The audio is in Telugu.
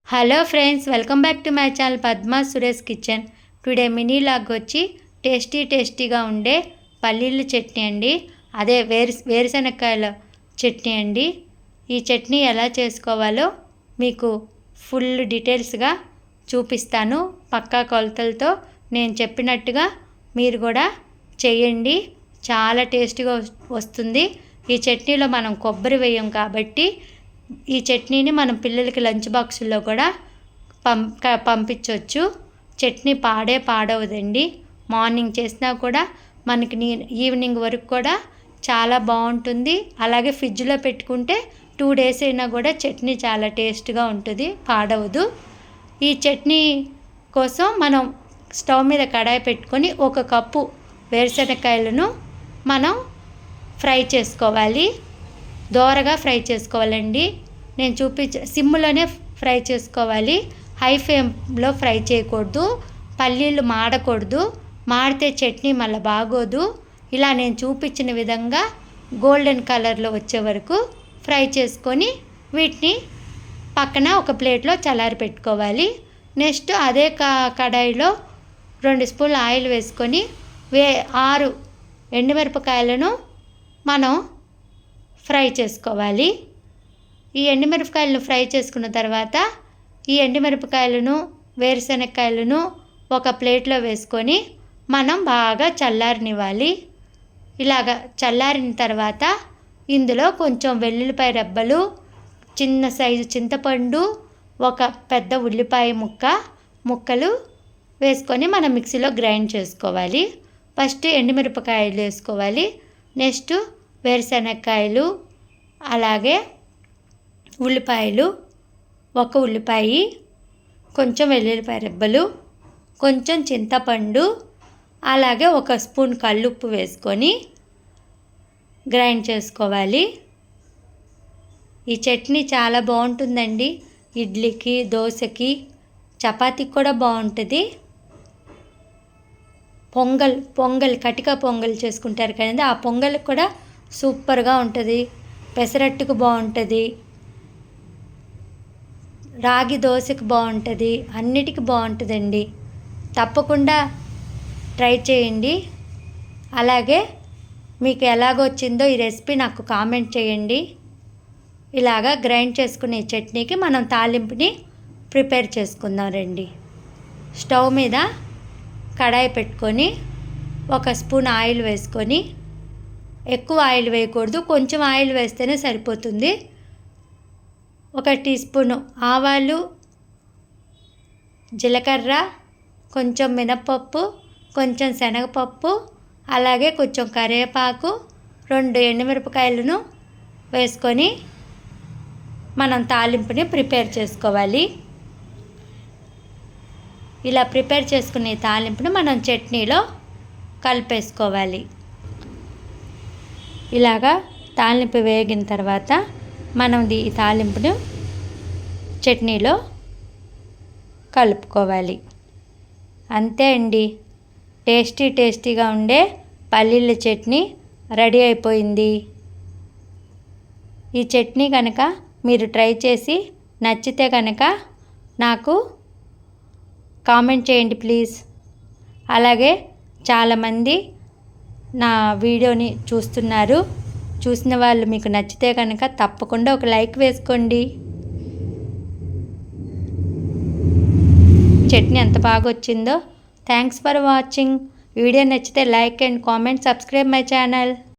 Hello friends, welcome back to my channel Padma Suresh kitchen. Today mini log వచ్చి టేస్టీగా ఉండే పల్లీల చట్నీ అండి. అదే వేరుశనక్కాయల చట్నీ అండి. ఈ చట్నీ ఎలా చేసుకోవాలో మీకు ఫుల్ డీటెయిల్స్గా చూపిస్తాను. పక్కా కొలతలతో నేను చెప్పినట్టుగా మీరు కూడా చేయండి. చాలా టేస్టీగా వస్తుంది. ఈ చట్నీలో మనం కొబ్బరి వేయం కాబట్టి ఈ చట్నీని మనం పిల్లలకి లంచ్ బాక్సుల్లో కూడా పంపించవచ్చు. చట్నీ పాడవదండి. మార్నింగ్ చేసినా కూడా మనకి ఈవినింగ్ వరకు కూడా చాలా బాగుంటుంది. అలాగే ఫ్రిడ్జ్లో పెట్టుకుంటే 2 days అయినా కూడా చట్నీ చాలా టేస్ట్గా ఉంటుంది, పాడవదు. ఈ చట్నీ కోసం మనం స్టవ్ మీద కడాయి పెట్టుకొని 1 కప్పు వేరుశనక్కాయలను మనం ఫ్రై చేసుకోవాలి. దోరగా ఫ్రై చేసుకోవాలండి. నేను సిమ్లోనే ఫ్రై చేసుకోవాలి. హై ఫ్లేమ్లో ఫ్రై చేయకూడదు. పల్లీలు మాడకూడదు. మాడితే చట్నీ మళ్ళీ బాగోదు. ఇలా నేను చూపించిన విధంగా గోల్డెన్ కలర్లో వచ్చే వరకు ఫ్రై చేసుకొని వీటిని పక్కన ఒక ప్లేట్లో చల్లారి పెట్టుకోవాలి. నెక్స్ట్ అదే కడాయిలో 2 స్పూన్లు ఆయిల్ వేసుకొని 6 ఎండుమిరపకాయలను మనం ఫ్రై చేసుకోవాలి. ఈ ఎండుమిరపకాయలను ఫ్రై చేసుకున్న తర్వాత ఈ ఎండుమిరపకాయలను వేరుశనక్కాయలను ఒక ప్లేట్లో వేసుకొని మనం బాగా చల్లారనివ్వాలి. ఇలాగ చల్లారిన తర్వాత ఇందులో కొంచెం వెల్లుల్లిపాయ రెబ్బలు, చిన్న సైజు చింతపండు, ఒక పెద్ద ఉల్లిపాయ ముక్కలు వేసుకొని మనం మిక్సీలో గ్రైండ్ చేసుకోవాలి. ఫస్ట్ ఎండుమిరపకాయలు వేసుకోవాలి. నెక్స్ట్ వేరుశనక్కాయలు, అలాగే ఉల్లిపాయలు, ఒక ఉల్లిపాయ, కొంచెం వెల్లుల్లిపాయ రెబ్బలు, కొంచెం చింతపండు, అలాగే 1 స్పూన్ కల్లుప్పు వేసుకొని గ్రైండ్ చేసుకోవాలి. ఈ చట్నీ చాలా బాగుంటుందండి. ఇడ్లీకి, దోశకి, చపాతీకి కూడా బాగుంటుంది. పొంగల్ కటిక పొంగల్ చేసుకుంటారు కదండి, ఆ పొంగల్ కూడా సూపర్గా ఉంటుంది. పెసరట్టుకు బాగుంటుంది, రాగి దోశకు బాగుంటుంది, అన్నిటికీ బాగుంటుందండి. తప్పకుండా ట్రై చేయండి. అలాగే మీకు ఎలాగొచ్చిందో ఈ రెసిపీ నాకు కామెంట్ చేయండి. ఇలాగా గ్రైండ్ చేసుకునే చట్నీకి మనం తాలింపుని ప్రిపేర్ చేసుకుందాం రండి. స్టవ్ మీద కడాయి పెట్టుకొని 1 స్పూన్ ఆయిల్ వేసుకొని, ఎక్కువ ఆయిల్ వేయకూడదు, కొంచెం ఆయిల్ వేస్తేనే సరిపోతుంది. 1 టీ స్పూను ఆవాలు, జీలకర్ర, కొంచెం మినపప్పు, కొంచెం శనగపప్పు, అలాగే కొంచెం కరివేపాకు, 2 ఎండుమిరపకాయలను వేసుకొని మనం తాలింపుని ప్రిపేర్ చేసుకోవాలి. ఇలా ప్రిపేర్ చేసుకునే తాలింపును మనం చట్నీలో కలిపేసుకోవాలి. ఇలాగా తాలింపు వేగిన తర్వాత మనం ఈ తాలింపును చట్నీలో కలుపుకోవాలి. అంతే అండి, టేస్టీగా ఉండే పల్లీల చట్నీ రెడీ అయిపోయింది. ఈ చట్నీ కనుక మీరు ట్రై చేసి నచ్చితే కనుక నాకు కామెంట్ చేయండి ప్లీజ్. అలాగే చాలామంది నా వీడియోని చూస్తున్నారు. చూసిన వాళ్ళు మీకు నచ్చితే కనుక తప్పకుండా ఒక లైక్ వేసుకోండి. చట్నీ ఎంత బాగా వచ్చిందో. Thanks for watching. వీడియో నచ్చితే like and comment, subscribe my channel.